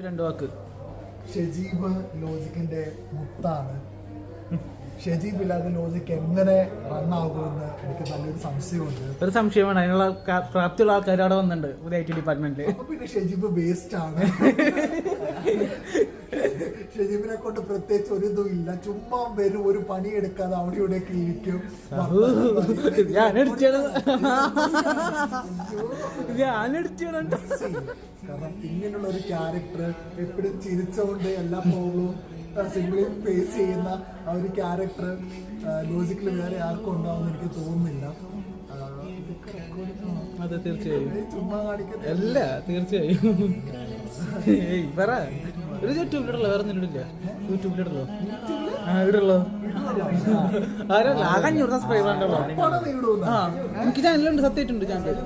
രണ്ട് വാക്ക്. ഷെജീബ് ലോജിക്കിന്റെ മുത്താണ്. ഷെജീബ് ഇല്ലാതെ ലോജിക്ക് എങ്ങനെ റണ്ണാകുമെന്ന് എനിക്ക് നല്ലൊരു സംശയമുണ്ട്. ഒരു സംശയമാണ്, അതിനുള്ള പ്രാപ്തിയുള്ള ആൾക്കാർ അവിടെ വന്നിട്ടുണ്ട് പുതിയ IT ഡിപ്പാർട്ട്മെന്റില്. അപ്പൊ പിന്നെ ഷെജീബ് വേസ്റ്റ് ആണ്. ഷെജീബിനെ കൊണ്ട് പ്രത്യേകിച്ച് ഒരു ഇതും ഇല്ല. ചുമ്മാ വരും, ഒരു പണിയെടുക്കാതെ അവിടെ ഇവിടെയൊക്കെ ഇരിക്കും. കാരണം ഇങ്ങനെയുള്ള ഒരു ക്യാരക്ടർ എപ്പോഴും ചിരിച്ചുകൊണ്ട് എല്ലാ പ്രോബ്ലവും സിംപിളി ഫേസ് ചെയ്യുന്ന ആ ഒരു ക്യാരക്ടർ ലോജിക്കിൽ വേറെ ആർക്കും ഉണ്ടാവുമെന്ന് എനിക്ക് തോന്നുന്നില്ല. അതെ, തീർച്ചയായും. ചുമ്മാ കാണിക്കുന്നത് അല്ല, തീർച്ചയായും. പറ, ഒരു യൂട്യൂബിലിടല്ലോ, വേറെ ഒന്നും ഇടില്ല. യൂട്യൂബിലിടല്ലോ, ഇടല്ലോ. ആരല്ല, 500 സബ്സ്ക്രൈബർ ഉണ്ടല്ലോ. എനിക്ക് ചാനലുണ്ട്, സത്യമായിട്ടുണ്ട് ചാനൽ.